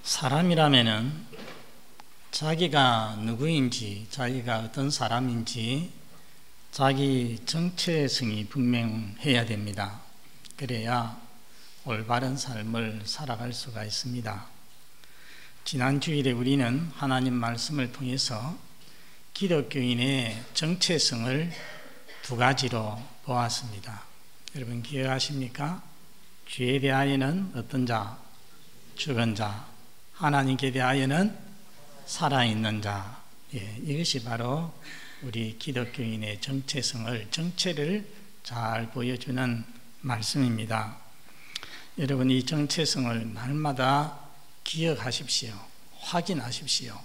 사람이라면은 자기가 누구인지, 자기가 어떤 사람인지 자기 정체성이 분명해야 됩니다. 그래야 올바른 삶을 살아갈 수가 있습니다. 지난 주일에 우리는 하나님 말씀을 통해서 기독교인의 정체성을 두 가지로 보았습니다. 여러분 기억하십니까? 죄에 대하여는 어떤 자? 죽은 자. 하나님께 대하여는 살아있는 자. 이것이 바로 우리 기독교인의 정체를 잘 보여주는 말씀입니다. 여러분 이 정체성을 날마다 기억하십시오. 확인하십시오.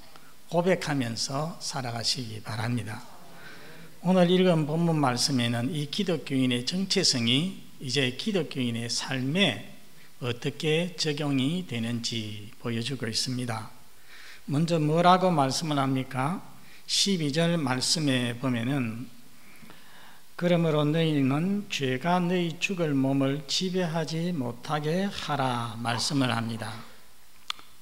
고백하면서 살아가시기 바랍니다. 오늘 읽은 본문 말씀에는 이 기독교인의 정체성이 이제 기독교인의 삶에 어떻게 적용이 되는지 보여주고 있습니다. 먼저 뭐라고 말씀을 합니까? 12절 말씀에 보면은 그러므로 너희는 죄가 너희 죽을 몸을 지배하지 못하게 하라 말씀을 합니다.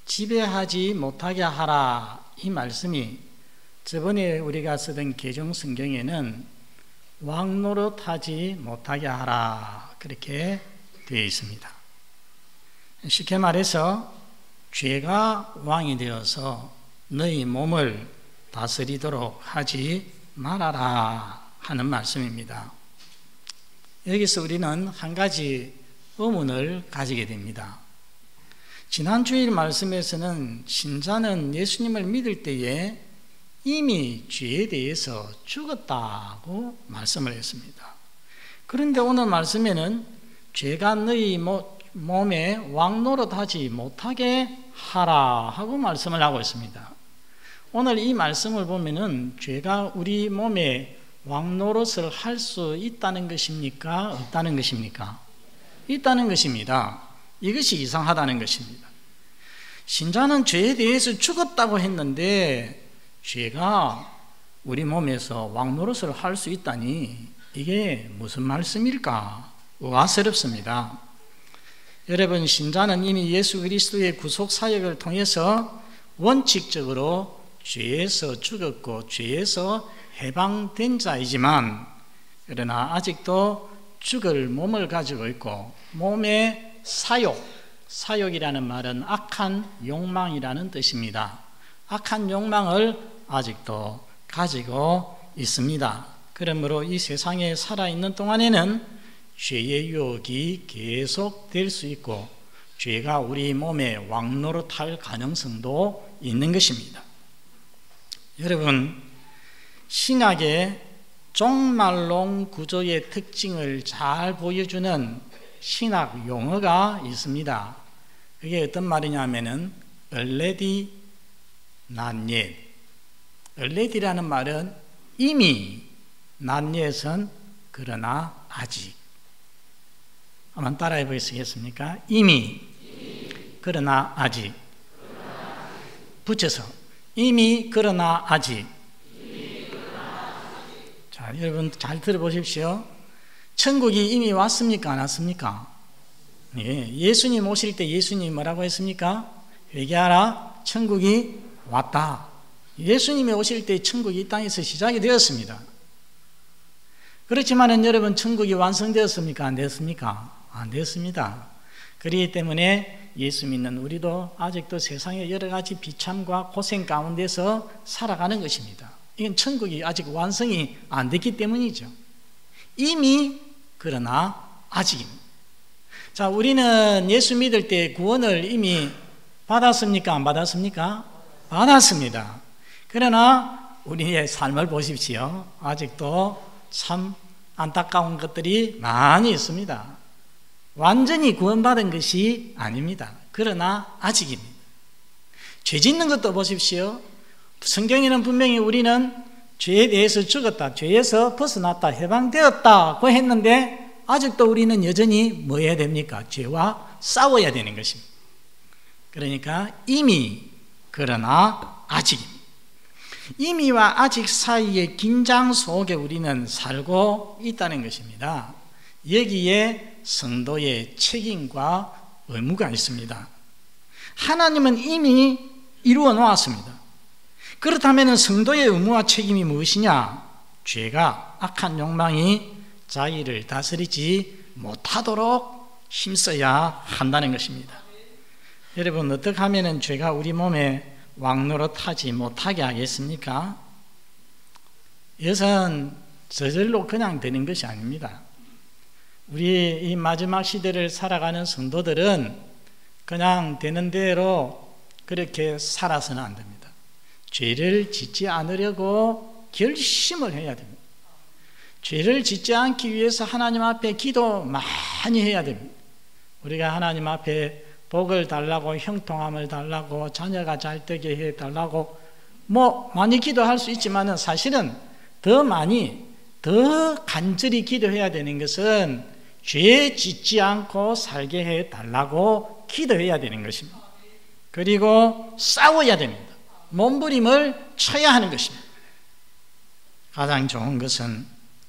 지배하지 못하게 하라 이 말씀이 저번에 우리가 쓰던 개정 성경에는 왕노릇하지 못하게 하라 그렇게 되어 있습니다. 쉽게 말해서 죄가 왕이 되어서 너희 몸을 다스리도록 하지 말아라 하는 말씀입니다. 여기서 우리는 한 가지 의문을 가지게 됩니다. 지난 주일 말씀에서는 신자는 예수님을 믿을 때에 이미 죄에 대해서 죽었다고 말씀을 했습니다. 그런데 오늘 말씀에는 죄가 너희 몸에 왕노릇하지 못하게 하라 하고 말씀을 하고 있습니다. 오늘 이 말씀을 보면은 죄가 우리 몸에 왕노릇을 할 수 있다는 것입니까? 없다는 것입니까? 있다는 것입니다. 이것이 이상하다는 것입니다. 신자는 죄에 대해서 죽었다고 했는데 죄가 우리 몸에서 왕노릇을 할 수 있다니 이게 무슨 말씀일까? 의아스럽습니다. 여러분 신자는 이미 예수 그리스도의 구속 사역을 통해서 원칙적으로 죄에서 죽었고 죄에서 해방된 자이지만 그러나 아직도 죽을 몸을 가지고 있고 몸의 사욕이라는 말은 악한 욕망이라는 뜻입니다. 악한 욕망을 아직도 가지고 있습니다. 그러므로 이 세상에 살아있는 동안에는 죄의 유혹이 계속 될 수 있고 죄가 우리 몸에 왕노릇할 가능성도 있는 것입니다. 여러분 신약의 종말론 구조의 특징을 잘 보여주는 신학 용어가 있습니다. 그게 어떤 말이냐면은 already not yet. already라는 말은 이미 not yet은 그러나 아직. 한번 따라해 보시겠습니까? 이미 그러나 아직. 붙여서 이미 그러나 아직. 자, 여러분 잘 들어보십시오. 천국이 이미 왔습니까? 안 왔습니까? 예, 예수님 오실 때 예수님이 뭐라고 했습니까? 회개하라, 천국이 왔다. 예수님이 오실 때 천국이 이 땅에서 시작이 되었습니다. 그렇지만은 여러분 천국이 완성되었습니까? 안 되었습니까? 안 되었습니다. 그렇기 때문에 예수 믿는 우리도 아직도 세상의 여러 가지 비참과 고생 가운데서 살아가는 것입니다. 이건 천국이 아직 완성이 안 됐기 때문이죠. 이미 그러나 아직입니다. 자, 우리는 예수 믿을 때 구원을 이미 받았습니까? 안 받았습니까? 받았습니다. 그러나 우리의 삶을 보십시오. 아직도 참 안타까운 것들이 많이 있습니다. 완전히 구원받은 것이 아닙니다. 그러나 아직입니다. 죄 짓는 것도 보십시오. 성경에는 분명히 우리는 죄에 대해서 죽었다, 죄에서 벗어났다, 해방되었다고 했는데 아직도 우리는 여전히 뭐 해야 됩니까? 죄와 싸워야 되는 것입니다. 그러니까 이미 그러나 아직입니다. 이미와 아직 사이의 긴장 속에 우리는 살고 있다는 것입니다. 여기에 성도의 책임과 의무가 있습니다. 하나님은 이미 이루어 놓았습니다. 그렇다면 성도의 의무와 책임이 무엇이냐? 죄가, 악한 욕망이 자기를 다스리지 못하도록 힘써야 한다는 것입니다. 여러분, 어떻게 하면 죄가 우리 몸에 왕노릇하지 못하게 하겠습니까? 이것은 저절로 그냥 되는 것이 아닙니다. 우리 이 마지막 시대를 살아가는 성도들은 그냥 되는 대로 그렇게 살아서는 안 됩니다. 죄를 짓지 않으려고 결심을 해야 됩니다. 죄를 짓지 않기 위해서 하나님 앞에 기도 많이 해야 됩니다. 우리가 하나님 앞에 복을 달라고, 형통함을 달라고, 자녀가 잘 되게 해달라고 많이 기도할 수 있지만 사실은 더 많이, 더 간절히 기도해야 되는 것은 죄 짓지 않고 살게 해달라고 기도해야 되는 것입니다. 그리고 싸워야 됩니다. 몸부림을 쳐야 하는 것입니다. 가장 좋은 것은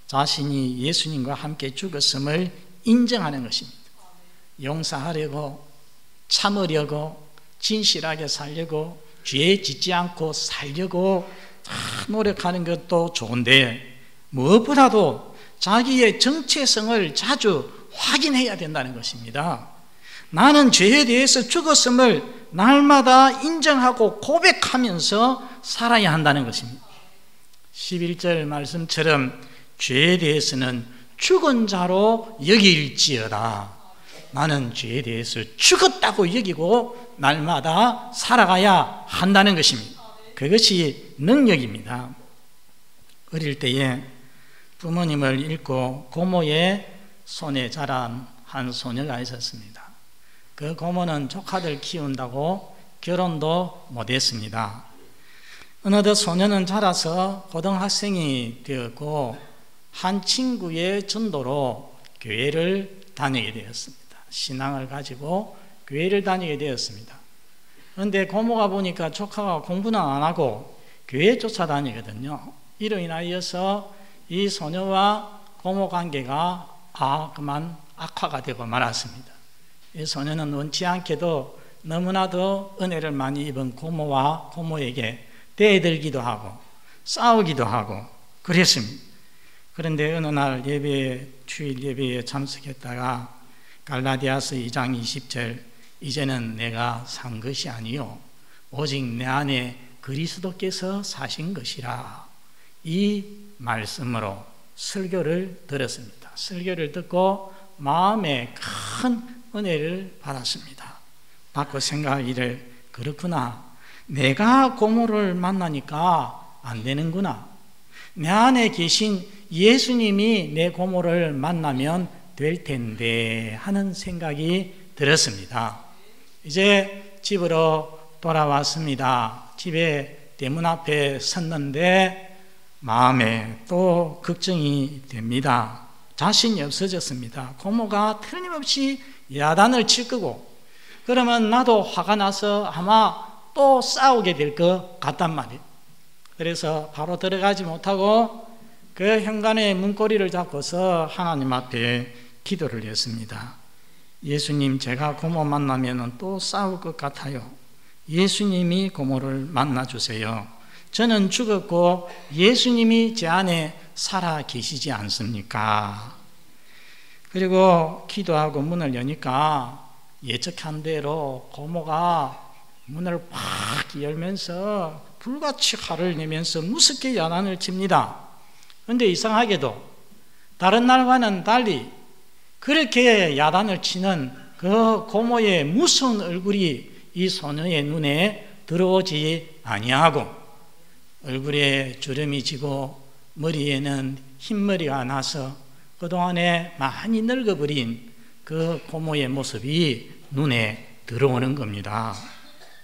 자신이 예수님과 함께 죽었음을 인정하는 것입니다. 용서하려고, 참으려고, 진실하게 살려고, 죄 짓지 않고 살려고 노력하는 것도 좋은데 무엇보다도 자기의 정체성을 자주 확인해야 된다는 것입니다. 나는 죄에 대해서 죽었음을 날마다 인정하고 고백하면서 살아야 한다는 것입니다. 11절 말씀처럼 죄에 대해서는 죽은 자로 여길지어다. 나는 죄에 대해서 죽었다고 여기고 날마다 살아가야 한다는 것입니다. 그것이 능력입니다. 어릴 때에 부모님을 잃고 고모의 손에 자란 한 소녀가 있었습니다. 그 고모는 조카들 키운다고 결혼도 못했습니다. 어느덧 소녀는 자라서 고등학생이 되었고 한 친구의 전도로 교회를 다니게 되었습니다. 신앙을 가지고 교회를 다니게 되었습니다. 그런데 고모가 보니까 조카가 공부는 안 하고 교회 쫓아다니거든요. 이로 인하여서 이 소녀와 고모 관계가 그만 악화가 되고 말았습니다. 이 소녀는 원치 않게도 너무나도 은혜를 많이 입은 고모와 고모에게 대들기도 하고 싸우기도 하고 그랬습니다. 그런데 어느 날 예배에, 주일 예배에 참석했다가 갈라디아서 2장 20절 이제는 내가 산 것이 아니요 오직 내 안에 그리스도께서 사신 것이라 이 말씀으로 설교를 들었습니다. 설교를 듣고 마음에 큰 은혜를 받았습니다. 받고 생각하기를 그렇구나. 내가 고모를 만나니까 안 되는구나. 내 안에 계신 예수님이 내 고모를 만나면 될 텐데 하는 생각이 들었습니다. 이제 집으로 돌아왔습니다. 집에 대문 앞에 섰는데 마음에 또 걱정이 됩니다. 자신이 없어졌습니다. 고모가 틀림없이 야단을 칠 거고 그러면 나도 화가 나서 아마 또 싸우게 될 것 같단 말이에요. 그래서 바로 들어가지 못하고 그 현관의 문고리를 잡고서 하나님 앞에 기도를 했습니다. 예수님, 제가 고모 만나면 또 싸울 것 같아요. 예수님이 고모를 만나주세요. 저는 죽었고 예수님이 제 안에 살아 계시지 않습니까? 그리고 기도하고 문을 여니까 예측한 대로 고모가 문을 팍 열면서 불같이 화를 내면서 무섭게 야단을 칩니다. 그런데 이상하게도 다른 날과는 달리 그렇게 야단을 치는 그 고모의 무서운 얼굴이 이 소녀의 눈에 들어오지 아니하고 얼굴에 주름이 지고 머리에는 흰머리가 나서 그동안에 많이 늙어버린 그 고모의 모습이 눈에 들어오는 겁니다.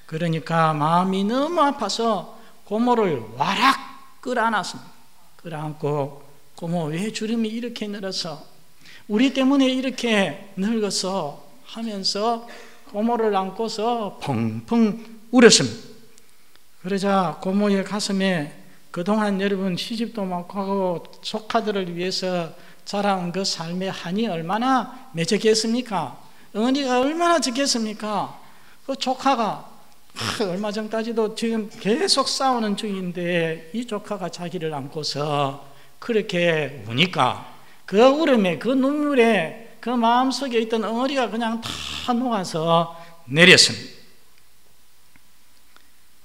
그러니까 마음이 너무 아파서 고모를 와락 끌어안았습니다. 끌어안고 고모 왜 주름이 이렇게 늘어서 우리 때문에 이렇게 늙어서 하면서 고모를 안고서 펑펑 울었습니다. 그러자 고모의 가슴에 그동안 여러분 시집도 많고 하고 조카들을 위해서 자란 그 삶의 한이 얼마나 맺었겠습니까? 은혜가 얼마나 적겠습니까? 그 조카가 얼마 전까지도 지금 계속 싸우는 중인데 이 조카가 자기를 안고서 그렇게 우니까 그 울음에 그 눈물에 그 마음속에 있던 엉어리가 그냥 다 녹아서 내렸습니다.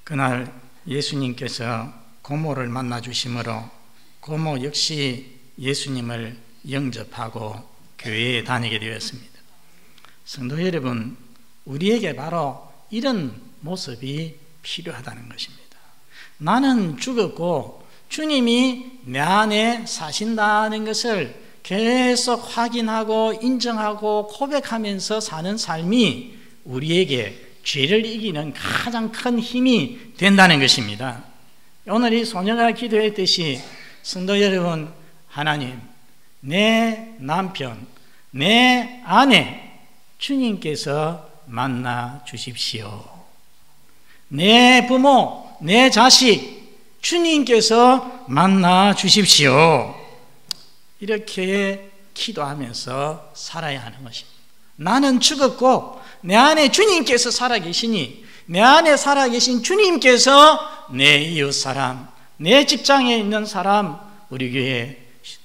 그날 예수님께서 고모를 만나 주심으로 고모 역시 예수님을 영접하고 교회에 다니게 되었습니다. 성도 여러분, 우리에게 바로 이런 모습이 필요하다는 것입니다. 나는 죽었고 주님이 내 안에 사신다는 것을 계속 확인하고 인정하고 고백하면서 사는 삶이 우리에게 죄를 이기는 가장 큰 힘이 된다는 것입니다. 오늘 이 소녀가 기도했듯이 성도 여러분, 하나님, 내 남편, 내 아내 주님께서 만나 주십시오. 내 부모, 내 자식 주님께서 만나 주십시오. 이렇게 기도하면서 살아야 하는 것입니다. 나는 죽었고 내 안에 주님께서 살아계시니 내 안에 살아계신 주님께서 내 이웃사람, 내 직장에 있는 사람, 우리 교회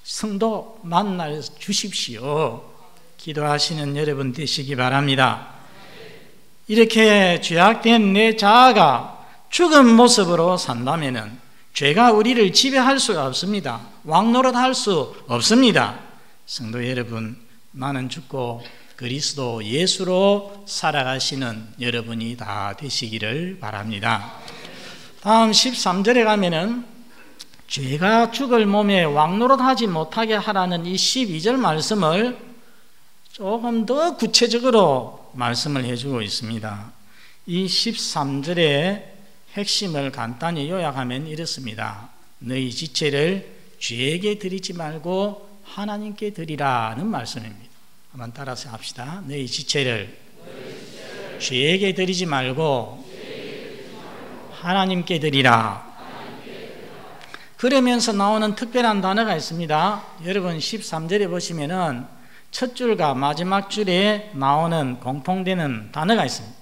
성도 만나 주십시오. 기도하시는 여러분 되시기 바랍니다. 이렇게 죄악된 내 자아가 죽은 모습으로 산다면은 죄가 우리를 지배할 수가 없습니다. 왕노릇할 수 없습니다. 성도 여러분, 나는 죽고 그리스도 예수로 살아가시는 여러분이 다 되시기를 바랍니다. 다음 13절에 가면은 죄가 죽을 몸에 왕노릇하지 못하게 하라는 이 12절 말씀을 조금 더 구체적으로 말씀을 해주고 있습니다. 이 13절의 핵심을 간단히 요약하면 이렇습니다. 너희 지체를 죄에게 드리지 말고 하나님께 드리라는 말씀입니다. 한번 따라서 합시다. 너희 지체를 죄에게 드리지 말고 하나님께 드리라. 그러면서 나오는 특별한 단어가 있습니다. 여러분 13절에 보시면은 첫 줄과 마지막 줄에 나오는 공통되는 단어가 있습니다.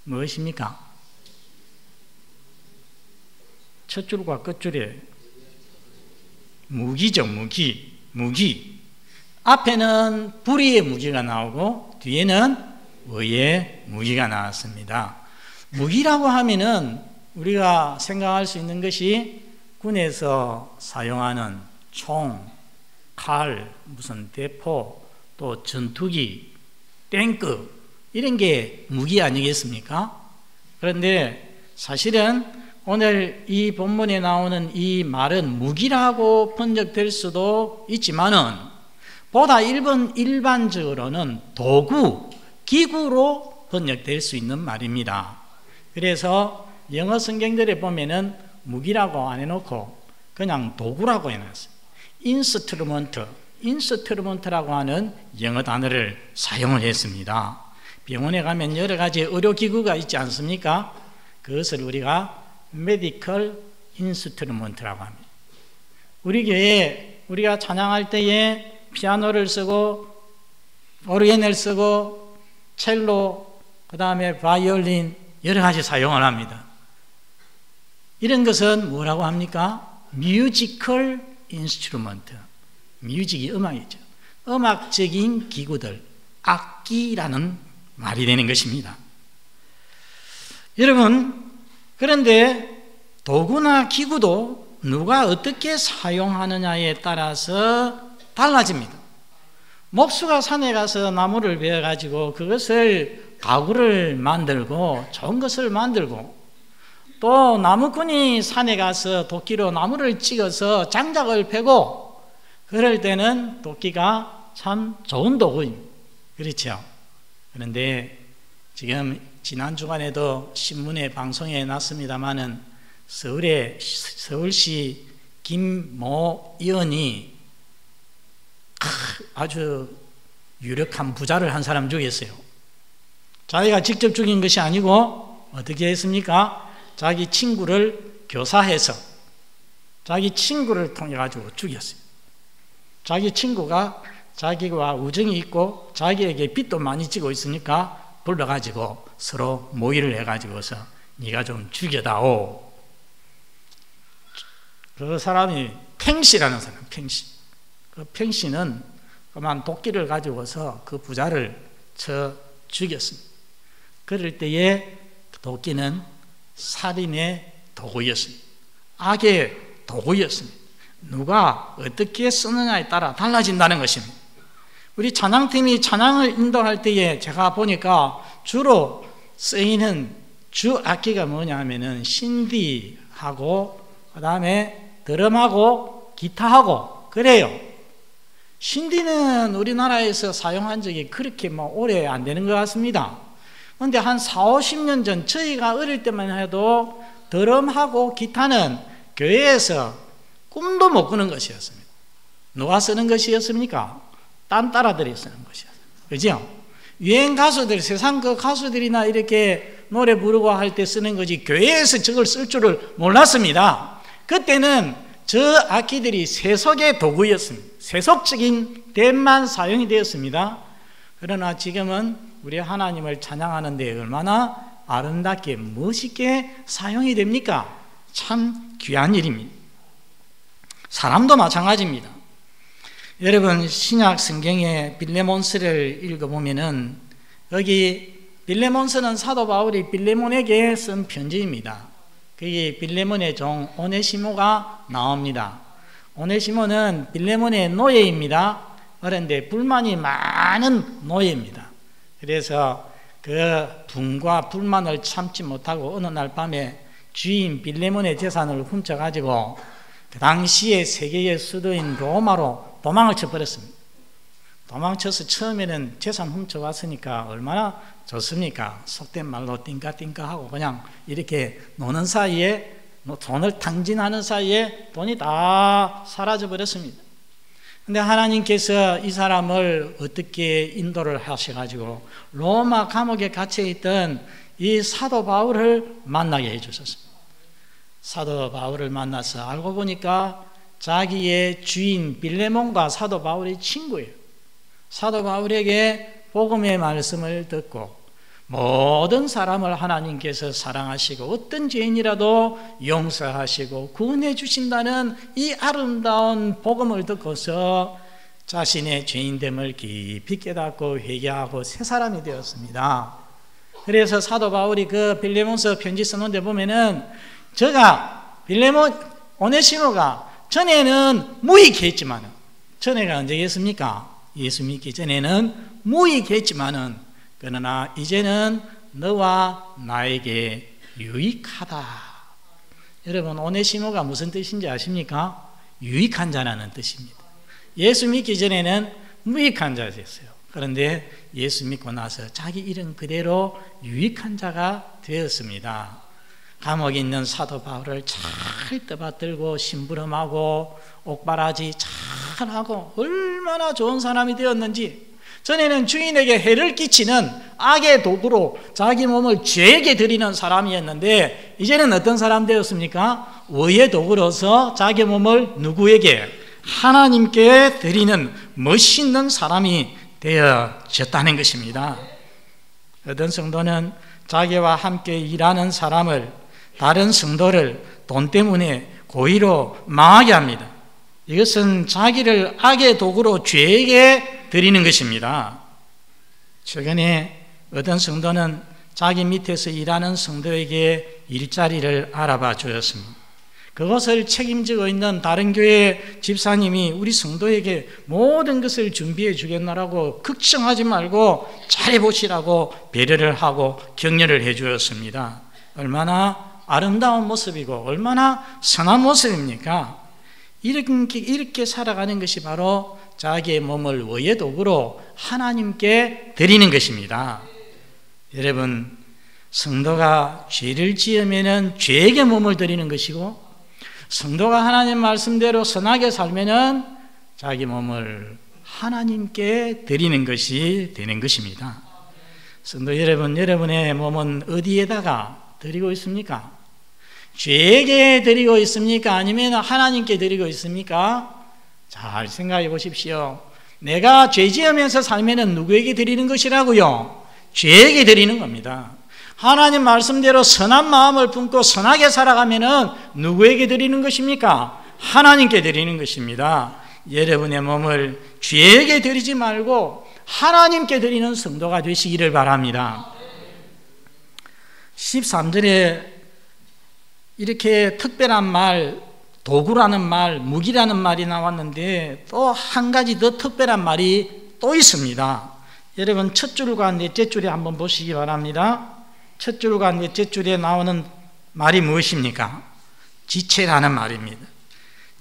무엇입니까? 첫 줄과 끝 줄에 무기죠. 무기. 앞에는 불의의 무기가 나오고 뒤에는 의의 무기가 나왔습니다. 무기라고 하면은 우리가 생각할 수 있는 것이 군에서 사용하는 총, 칼, 무슨 대포, 또 전투기, 탱크 이런 게 무기 아니겠습니까? 그런데 사실은 오늘 이 본문에 나오는 이 말은 무기라고 번역될 수도 있지만은 보다 일반적으로는 도구, 기구로 번역될 수 있는 말입니다. 그래서 영어 성경들에 보면은 무기라고 안 해놓고 그냥 도구라고 해놨어요. 인스트루먼트라고 하는 영어 단어를 사용을 했습니다. 병원에 가면 여러 가지 의료기구가 있지 않습니까? 그것을 우리가 메디컬 인스트루먼트라고 합니다. 우리 교회에 우리가 찬양할 때에 피아노를 쓰고 오르간을 쓰고 첼로, 그 다음에 바이올린 여러 가지 사용을 합니다. 이런 것은 뭐라고 합니까? 뮤지컬 인스트루먼트. 뮤직이 음악이죠. 음악적인 기구들, 악기라는 말이 되는 것입니다. 여러분, 그런데 도구나 기구도 누가 어떻게 사용하느냐에 따라서 달라집니다. 목수가 산에 가서 나무를 베어가지고 그것을 가구를 만들고 좋은 것을 만들고, 또 나무꾼이 산에 가서 도끼로 나무를 찍어서 장작을 패고, 그럴 때는 도끼가 참 좋은 도구입니다. 그렇죠? 그런데 지금 지난 주간에도 신문에 방송에 났습니다마는 서울시 김모 의원이 아주 유력한 부자를 한 사람 죽였어요. 자기가 직접 죽인 것이 아니고 어떻게 했습니까? 자기 친구를 교사해서 자기 친구를 통해 가지고 죽였어요. 자기 친구가 자기와 우정이 있고 자기에게 빚도 많이 지고 있으니까 불러가지고 서로 모의를 해가지고서 네가 좀 죽여다오. 그 사람이 팽씨라는 사람, 팽씨. 그 팽씨는 그만 도끼를 가지고서 그 부자를 쳐 죽였습니다. 그럴 때에 도끼는 살인의 도구였습니다. 악의 도구였습니다. 누가 어떻게 쓰느냐에 따라 달라진다는 것입니다. 우리 찬양팀이 찬양을 인도할 때에 제가 보니까 주로 쓰이는 주 악기가 뭐냐 하면은 신디하고 그 다음에 드럼하고 기타하고 그래요. 신디는 우리나라에서 사용한 적이 그렇게 오래 안 되는 것 같습니다. 그런데 한 40-50년 전 저희가 어릴 때만 해도 드럼하고 기타는 교회에서 꿈도 못 꾸는 것이었습니다. 누가 쓰는 것이었습니까? 딴 따라들이 쓰는 것이었어요. 그죠? 유행 가수들, 세상 그 가수들이나 이렇게 노래 부르고 할 때 쓰는 거지 교회에서 저걸 쓸 줄을 몰랐습니다. 그때는 저 악기들이 세속의 도구였습니다. 세속적인 데만 사용이 되었습니다. 그러나 지금은 우리 하나님을 찬양하는 데 얼마나 아름답게 멋있게 사용이 됩니까? 참 귀한 일입니다. 사람도 마찬가지입니다. 여러분 신약 성경의 빌레몬서를 읽어보면은 여기 빌레몬서는 사도 바울이 빌레몬에게 쓴 편지입니다. 거기 빌레몬의 종 오네시모가 나옵니다. 오네시모는 빌레몬의 노예입니다. 그런데 불만이 많은 노예입니다. 그래서 그 분과 불만을 참지 못하고 어느 날 밤에 주인 빌레몬의 재산을 훔쳐가지고 그 당시에 세계의 수도인 로마로 도망을 쳐버렸습니다. 도망쳐서 처음에는 재산 훔쳐왔으니까 얼마나 좋습니까? 속된 말로 띵까띵까하고 그냥 이렇게 노는 사이에 돈을 탕진하는 사이에 돈이 다 사라져 버렸습니다. 근데 하나님께서 이 사람을 어떻게 인도를 하셔가지고 로마 감옥에 갇혀있던 이 사도 바울을 만나게 해주셨습니다. 사도 바울을 만나서 알고 보니까 자기의 주인 빌레몬과 사도 바울의 친구예요. 사도 바울에게 복음의 말씀을 듣고 모든 사람을 하나님께서 사랑하시고 어떤 죄인이라도 용서하시고 구원해 주신다는 이 아름다운 복음을 듣고서 자신의 죄인됨을 깊이 깨닫고 회개하고 새 사람이 되었습니다. 그래서 사도 바울이 그 빌레몬서 편지 쓰는데 보면은 저가 빌레몬 오네시모가 전에는 무익했지만은 전에가 언제겠습니까? 예수 믿기 전에는 무익했지만은 그러나 이제는 너와 나에게 유익하다. 여러분 오네시모가 무슨 뜻인지 아십니까? 유익한 자라는 뜻입니다. 예수 믿기 전에는 무익한 자였어요. 그런데 예수 믿고 나서 자기 이름 그대로 유익한 자가 되었습니다. 감옥에 있는 사도 바울을 잘 떠받들고 심부름하고 옥바라지 잘하고 얼마나 좋은 사람이 되었는지. 전에는 주인에게 해를 끼치는 악의 도구로 자기 몸을 죄에게 드리는 사람이었는데 이제는 어떤 사람 되었습니까? 의의 도구로서 자기 몸을 누구에게? 하나님께 드리는 멋있는 사람이 되어졌다는 것입니다. 어떤 성도는 자기와 함께 일하는 사람을, 다른 성도를 돈 때문에 고의로 망하게 합니다. 이것은 자기를 악의 도구로 죄에게 드리는 것입니다. 최근에 어떤 성도는 자기 밑에서 일하는 성도에게 일자리를 알아봐 주었습니다. 그것을 책임지고 있는 다른 교회 집사님이 우리 성도에게 모든 것을 준비해 주겠노라고 걱정하지 말고 잘해보시라고 배려를 하고 격려를 해 주었습니다. 얼마나 아름다운 모습이고 얼마나 선한 모습입니까? 이렇게 살아가는 것이 바로 자기의 몸을 의의 도구로 하나님께 드리는 것입니다. 여러분, 성도가 죄를 지으면 죄에게 몸을 드리는 것이고 성도가 하나님 말씀대로 선하게 살면 자기 몸을 하나님께 드리는 것이 되는 것입니다. 성도 여러분, 여러분의 몸은 어디에다가 드리고 있습니까? 죄에게 드리고 있습니까? 아니면 하나님께 드리고 있습니까? 잘 생각해 보십시오. 내가 죄 지으면서 살면 누구에게 드리는 것이라고요? 죄에게 드리는 겁니다. 하나님 말씀대로 선한 마음을 품고 선하게 살아가면은 누구에게 드리는 것입니까? 하나님께 드리는 것입니다. 여러분의 몸을 죄에게 드리지 말고 하나님께 드리는 성도가 되시기를 바랍니다. 13절에 이렇게 특별한 말, 도구라는 말, 무기라는 말이 나왔는데 또 한 가지 더 특별한 말이 또 있습니다. 여러분 첫 줄과 넷째 줄에 한번 보시기 바랍니다. 첫 줄과 넷째 줄에 나오는 말이 무엇입니까? 지체라는 말입니다.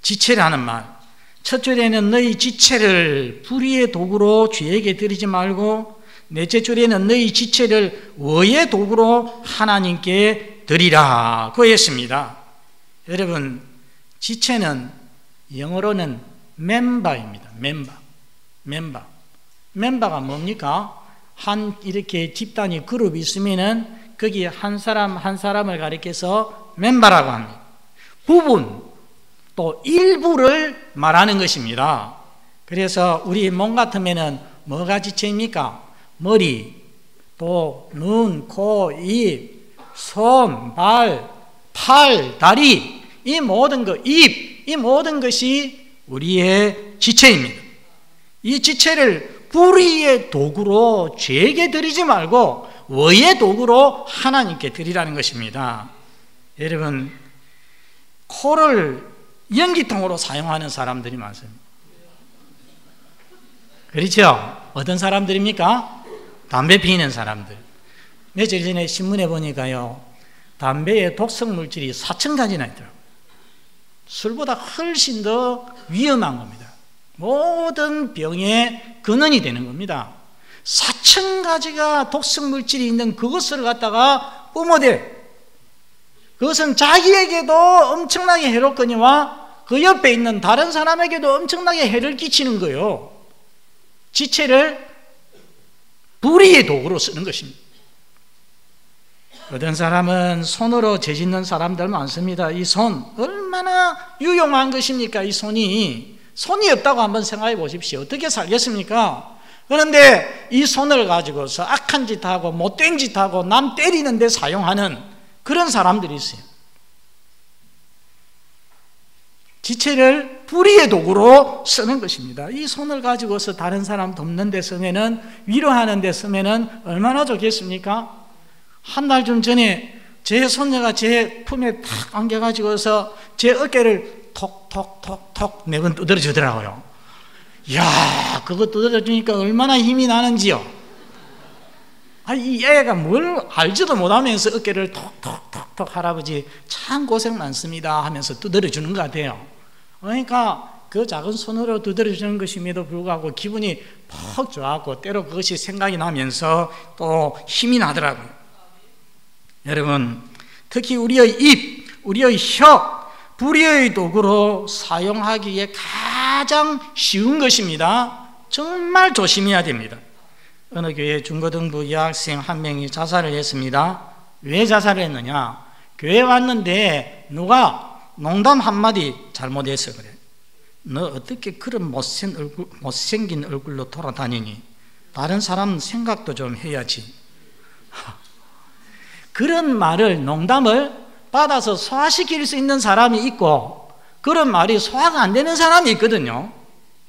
지체라는 말. 첫 줄에는 너희 지체를 불의의 도구로 죄에게 드리지 말고, 넷째 줄에는 너희 지체를 의의 도구로 하나님께 드리라 그 했습니다. 여러분 지체는 영어로는 멤버입니다. 멤버가 뭡니까? 한 이렇게 집단이 그룹이 있으면은 거기에 한 사람 한 사람을 가리켜서 멤버라고 합니다. 부분 또 일부를 말하는 것입니다. 그래서 우리 몸 같으면은 뭐가 지체입니까? 머리, 또 눈, 코, 입, 손, 발, 팔, 다리, 이 모든 것, 입, 이 모든 것이 우리의 지체입니다. 이 지체를 불의의 도구로 죄에게 드리지 말고 의의 도구로 하나님께 드리라는 것입니다. 여러분 코를 연기통으로 사용하는 사람들이 많습니다. 그렇죠? 어떤 사람들입니까? 담배 피우는 사람들. 며칠 전에 신문에 보니까요, 담배에 독성 물질이 4,000가지나 있더라고요. 술보다 훨씬 더 위험한 겁니다. 모든 병의 근원이 되는 겁니다. 4,000가지가 독성 물질이 있는 그것을 갖다가 뿜어대. 그것은 자기에게도 엄청나게 해롭거니와 그 옆에 있는 다른 사람에게도 엄청나게 해를 끼치는 거예요. 지체를 불의의 도구로 쓰는 것입니다. 어떤 사람은 손으로 죄짓는 사람들 많습니다. 이 손 얼마나 유용한 것입니까? 이 손이 없다고 한번 생각해 보십시오. 어떻게 살겠습니까? 그런데 이 손을 가지고서 악한 짓 하고 못된 짓 하고 남 때리는 데 사용하는 그런 사람들이 있어요. 지체를 불의의 도구로 쓰는 것입니다. 이 손을 가지고서 다른 사람 돕는 데 쓰면은, 위로하는 데 쓰면은 얼마나 좋겠습니까? 한 달 좀 전에 제 손녀가 제 품에 탁 안겨가지고서 제 어깨를 톡톡톡톡 매번 두드려 주더라고요. 이야, 그거 두드려 주니까 얼마나 힘이 나는지요. 이 애가 뭘 알지도 못하면서 어깨를 톡톡톡톡 할아버지 참 고생 많습니다 하면서 두드려 주는 것 같아요. 그러니까 그 작은 손으로 두드려 주는 것임에도 불구하고 기분이 퍽 좋았고 때로 그것이 생각이 나면서 또 힘이 나더라고요. 여러분 특히 우리의 입, 우리의 혀, 불의의 도구로 사용하기에 가장 쉬운 것입니다. 정말 조심해야 됩니다. 어느 교회 중고등부 여학생 한 명이 자살을 했습니다. 왜 자살을 했느냐? 교회 왔는데 누가 농담 한마디 잘못해서 그래. 너 어떻게 그런 못생긴 얼굴로 돌아다니니? 다른 사람 생각도 좀 해야지. 그런 말을, 농담을 받아서 소화시킬 수 있는 사람이 있고 그런 말이 소화가 안 되는 사람이 있거든요.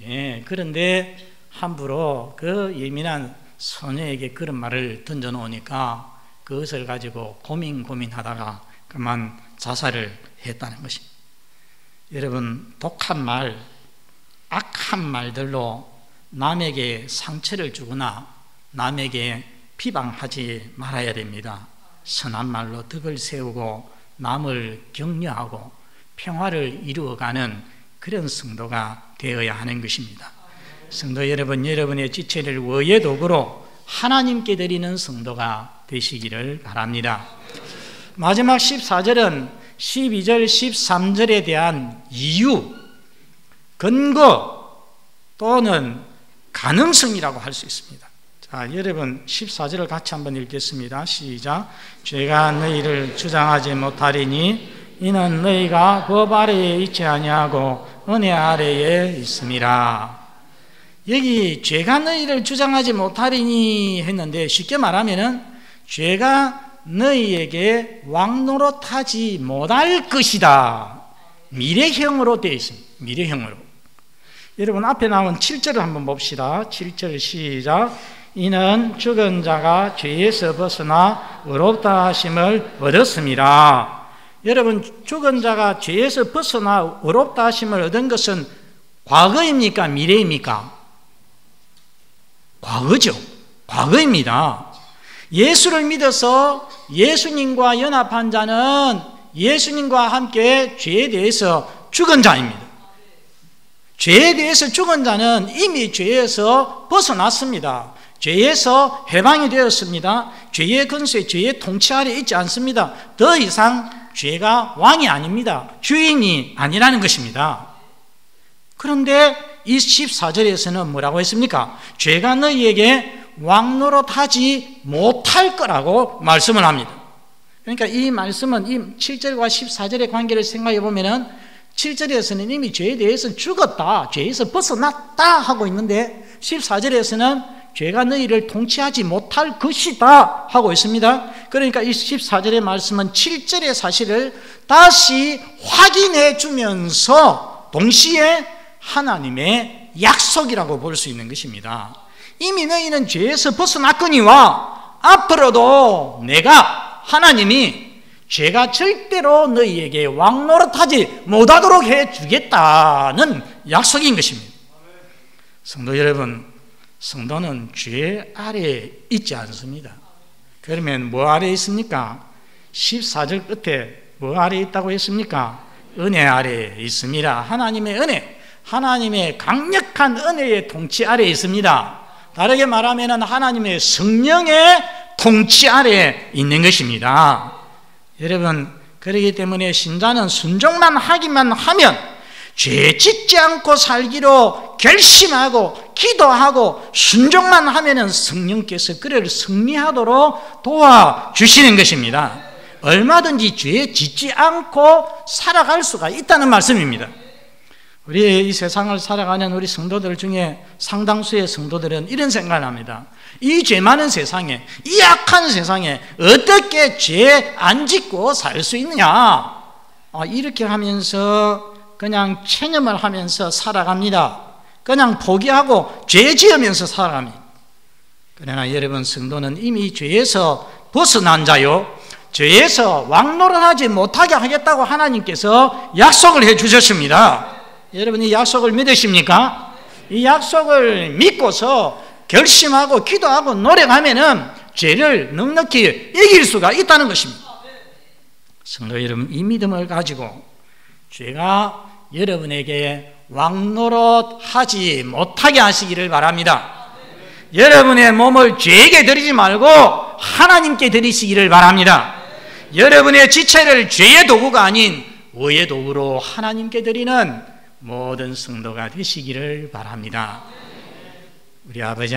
예, 그런데 함부로 그 예민한 소녀에게 그런 말을 던져놓으니까 그것을 가지고 고민하다가 그만 자살을 했다는 것입니다. 여러분 독한 말, 악한 말들로 남에게 상처를 주거나 남에게 비방하지 말아야 됩니다. 선한 말로 덕을 세우고 남을 격려하고 평화를 이루어가는 그런 성도가 되어야 하는 것입니다. 성도 여러분, 여러분의 지체를 의의 도구로 하나님께 드리는 성도가 되시기를 바랍니다. 마지막 14절은 12절, 13절에 대한 이유, 근거 또는 가능성이라고 할 수 있습니다. 자, 여러분 14절을 같이 한번 읽겠습니다. 시작. 죄가 너희를 주장하지 못하리니 이는 너희가 법 아래에 있지 아니하고 은혜 아래에 있음이라. 여기 죄가 너희를 주장하지 못하리니 했는데, 쉽게 말하면은 죄가 너희에게 왕노릇하지 못할 것이다. 미래형으로 되어 있습니다. 미래형으로. 여러분 앞에 나온 7절을 한번 봅시다. 7절 시작. 이는 죽은 자가 죄에서 벗어나 의롭다 하심을 얻었습니다. 여러분, 죽은 자가 죄에서 벗어나 의롭다 하심을 얻은 것은 과거입니까? 미래입니까? 과거죠. 과거입니다. 예수를 믿어서 예수님과 연합한 자는 예수님과 함께 죄에 대해서 죽은 자입니다. 죄에 대해서 죽은 자는 이미 죄에서 벗어났습니다. 죄에서 해방이 되었습니다. 죄의 근세, 죄의 통치 아래 있지 않습니다. 더 이상 죄가 왕이 아닙니다. 주인이 아니라는 것입니다. 그런데 이 14절에서는 뭐라고 했습니까? 죄가 너희에게 왕노릇하지 못할 거라고 말씀을 합니다. 그러니까 이 말씀은 이 7절과 14절의 관계를 생각해 보면은 7절에서는 이미 죄에 대해서 죽었다, 죄에서 벗어났다 하고 있는데 14절에서는 죄가 너희를 통치하지 못할 것이다 하고 있습니다. 그러니까 이 14절의 말씀은 7절의 사실을 다시 확인해 주면서 동시에 하나님의 약속이라고 볼 수 있는 것입니다. 이미 너희는 죄에서 벗어났거니와 앞으로도 내가 하나님이 죄가 절대로 너희에게 왕노릇하지 못하도록 해주겠다는 약속인 것입니다. 성도 여러분, 성도는 죄 아래에 있지 않습니다. 그러면 뭐 아래에 있습니까? 14절 끝에 뭐 아래에 있다고 했습니까? 은혜 아래에 있습니다. 하나님의 은혜, 하나님의 강력한 은혜의 통치 아래에 있습니다. 다르게 말하면 하나님의 성령의 통치 아래에 있는 것입니다. 여러분, 그렇기 때문에 신자는 순종만 하기만 하면 죄 짓지 않고 살기로 결심하고 기도하고 순종만 하면은 성령께서 그를 승리하도록 도와주시는 것입니다. 얼마든지 죄 짓지 않고 살아갈 수가 있다는 말씀입니다. 우리 이 세상을 살아가는 우리 성도들 중에 상당수의 성도들은 이런 생각을 합니다. 이 죄 많은 세상에, 이 악한 세상에 어떻게 죄 안 짓고 살 수 있느냐, 이렇게 하면서 그냥 체념을 하면서 살아갑니다. 그냥 포기하고 죄 지으면서 살아갑니다. 그러나 여러분, 성도는 이미 죄에서 벗어난 자요, 죄에서 왕노릇하지 못하게 하겠다고 하나님께서 약속을 해 주셨습니다. 여러분, 이 약속을 믿으십니까? 이 약속을 믿고서 결심하고 기도하고 노력하면은 죄를 넉넉히 이길 수가 있다는 것입니다. 성도 여러분, 이 믿음을 가지고 죄가 여러분에게 왕노릇하지 못하게 하시기를 바랍니다. 여러분의 몸을 죄에게 드리지 말고 하나님께 드리시기를 바랍니다. 여러분의 지체를 죄의 도구가 아닌 의의 도구로 하나님께 드리는 모든 성도가 되시기를 바랍니다. 우리 아버지